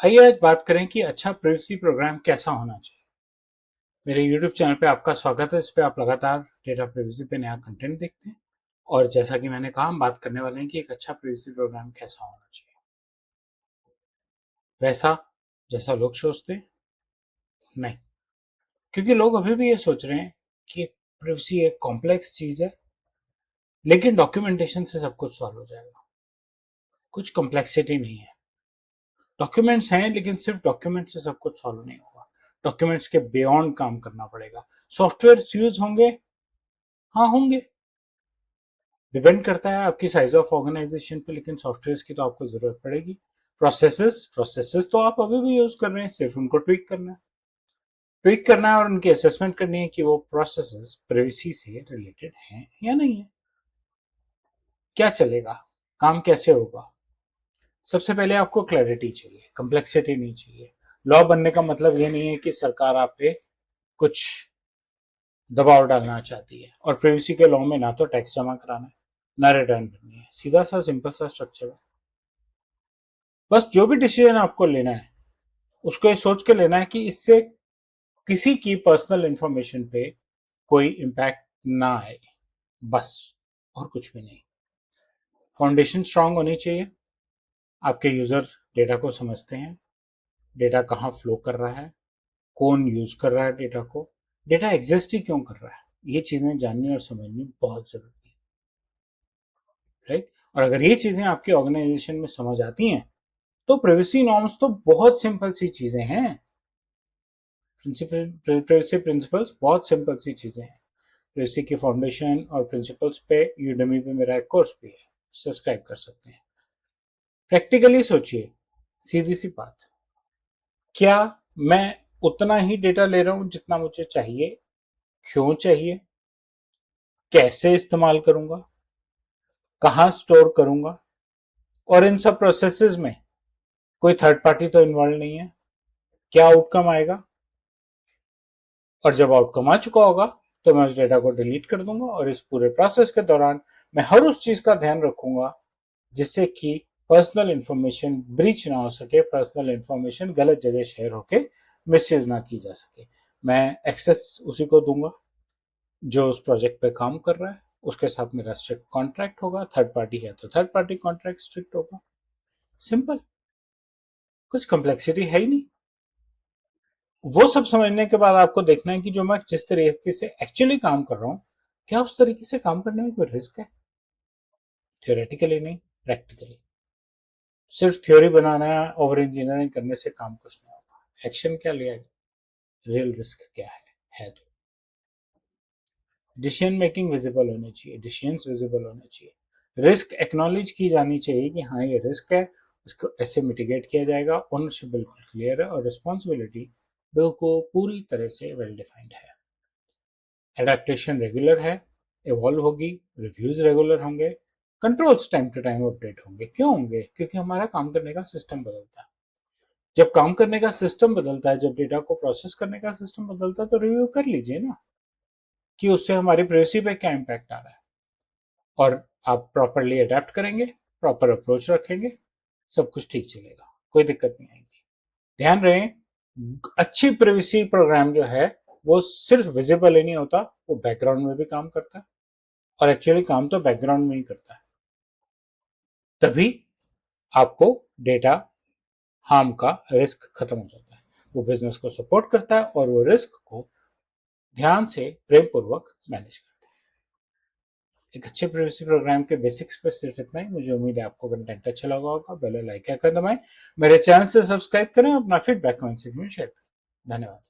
आइए आज बात करें कि अच्छा प्राइवेसी प्रोग्राम कैसा होना चाहिए। मेरे YouTube चैनल पे आपका स्वागत है। इस पे आप लगातार डेटा प्राइवेसी पे नया कंटेंट देखते हैं और जैसा कि मैंने कहा हम बात करने वाले हैं कि एक अच्छा प्राइवेसी प्रोग्राम कैसा होना चाहिए। वैसा जैसा लोग सोचते हैं? नहीं, क्योंकि लोग अभी भी ये सोच रहे हैं कि प्राइवेसी एक कॉम्प्लेक्स चीज है, लेकिन डॉक्यूमेंटेशन से सब कुछ सॉल्व हो जाएगा। कुछ कॉम्प्लेक्सिटी नहीं है। डॉक्यूमेंट्स हैं, लेकिन सिर्फ डॉक्यूमेंट से सब कुछ सॉल्व नहीं होगा। डॉक्यूमेंट्स के बियॉन्ड काम करना पड़ेगा। सॉफ्टवेयर यूज होंगे, हाँ होंगे। डिपेंड करता है आपकी साइज ऑफ ऑर्गेनाइजेशन पे, लेकिन सॉफ्टवेयर की तो आपको जरूरत पड़ेगी। प्रोसेसेस तो आप अभी भी यूज कर रहे हैं, सिर्फ उनको ट्विक करना है और उनकी असेसमेंट करनी है कि वो प्रोसेसेस प्राइवेसी से रिलेटेड हैं या नहीं है। क्या चलेगा, काम कैसे होगा। सबसे पहले आपको क्लैरिटी चाहिए, कम्प्लेक्सिटी नहीं चाहिए। लॉ बनने का मतलब ये नहीं है कि सरकार आप पे कुछ दबाव डालना चाहती है। और प्राइवेसी के लॉ में ना तो टैक्स जमा कराना है, ना रिटर्न करनी है। सीधा सा सिंपल सा स्ट्रक्चर है। बस जो भी डिसीजन आपको लेना है उसको ये सोच के लेना है कि इससे किसी की पर्सनल इंफॉर्मेशन पे कोई इम्पैक्ट ना आए, बस। और कुछ भी नहीं। फाउंडेशन स्ट्रांग होनी चाहिए। आपके यूजर डेटा को समझते हैं, डेटा कहाँ फ्लो कर रहा है, कौन यूज कर रहा है डेटा को, डेटा एग्जिस्ट ही क्यों कर रहा है। ये चीजें जाननी और समझनी बहुत जरूरी है, राइट। और अगर ये चीजें आपकी ऑर्गेनाइजेशन में समझ आती हैं तो प्राइवेसी नॉर्म्स तो बहुत सिंपल सी चीजें हैं। प्राइवेसी प्रिंसिपल्स बहुत सिंपल सी चीजें हैं। प्राइवेसी की फाउंडेशन और प्रिंसिपल्स पे यूडेमी पे मेरा एक कोर्स भी है, सब्सक्राइब कर सकते हैं। प्रैक्टिकली सोचिए, सीधी सी बात, क्या मैं उतना ही डेटा ले रहा हूं जितना मुझे चाहिए? क्यों चाहिए? कैसे इस्तेमाल करूंगा? कहाँ स्टोर करूंगा? और इन सब प्रोसेसेस में कोई थर्ड पार्टी तो इन्वॉल्व नहीं है। क्या आउटकम आएगा? और जब आउटकम आ चुका होगा तो मैं उस डेटा को डिलीट कर दूंगा। और इस पूरे प्रोसेस के दौरान मैं हर उस चीज का ध्यान रखूंगा जिससे कि पर्सनल इंफॉर्मेशन ब्रीच ना हो सके, पर्सनल इंफॉर्मेशन गलत जगह शेयर होके मिसयूज ना की जा सके। मैं एक्सेस उसी को दूंगा जो उस प्रोजेक्ट पे काम कर रहा है। उसके साथ मेरा स्ट्रिक्ट कॉन्ट्रैक्ट होगा। थर्ड पार्टी है तो थर्ड पार्टी कॉन्ट्रैक्ट स्ट्रिक्ट होगा। सिंपल, कुछ कॉम्प्लेक्सिटी है ही नहीं। वो सब समझने के बाद आपको देखना है कि जो मैं जिस तरीके से एक्चुअली काम कर रहा हूँ, क्या उस तरीके से काम करने में कोई रिस्क है? थियोरेटिकली नहीं, प्रैक्टिकली। सिर्फ थ्योरी बनाना है, ओवर इंजीनियरिंग करने से काम कुछ नहीं होगा। एक्शन क्या लिया, रियल रिस्क क्या है तो डिसीजन मेकिंग विजिबल होनी चाहिए, डिसीजंस विजिबल होने चाहिए। रिस्क एक्नॉलेज की जानी चाहिए कि हाँ ये रिस्क है, इसको ऐसे मिटिगेट किया जाएगा। ओनरशिप बिल्कुल क्लियर है और रिस्पॉन्सिबिलिटी बिल्कुल पूरी तरह से वेल डिफाइंड है। एडेप्टेशन रेगुलर है, इवॉल्व होगी, रिव्यूज रेगुलर होंगे, controls time to time update होंगे। क्यों होंगे? क्योंकि हमारा काम करने का सिस्टम बदलता है। जब काम करने का सिस्टम बदलता है, जब डेटा को प्रोसेस करने का सिस्टम बदलता है, तो रिव्यू कर लीजिए ना कि उससे हमारी प्राइवेसी पे क्या इम्पैक्ट आ रहा है। और आप प्रॉपरली अडेप्ट करेंगे, प्रॉपर अप्रोच रखेंगे, सब कुछ ठीक चलेगा, कोई दिक्कत नहीं आएगी। ध्यान रहे, अच्छी प्राइवेसी प्रोग्राम जो है वो सिर्फ विजिबल ही नहीं होता, वो बैकग्राउंड में भी काम करता है। और एक्चुअली काम तो बैकग्राउंड में ही करता है। तभी आपको डेटा हार्म का रिस्क खत्म हो जाता है। वो बिजनेस को सपोर्ट करता है और वो रिस्क को ध्यान से प्रेम पूर्वक मैनेज करता है। एक अच्छे प्राइवेसी प्रोग्राम के बेसिक्स पर सिर्फ इतना ही। मुझे उम्मीद है आपको कंटेंट अच्छा लगा होगा। बेल लाइक आइकन दबाएं, मेरे चैनल से सब्सक्राइब करें, अपना फीडबैक कमेंट सेक्शन में शेयर करें। धन्यवाद।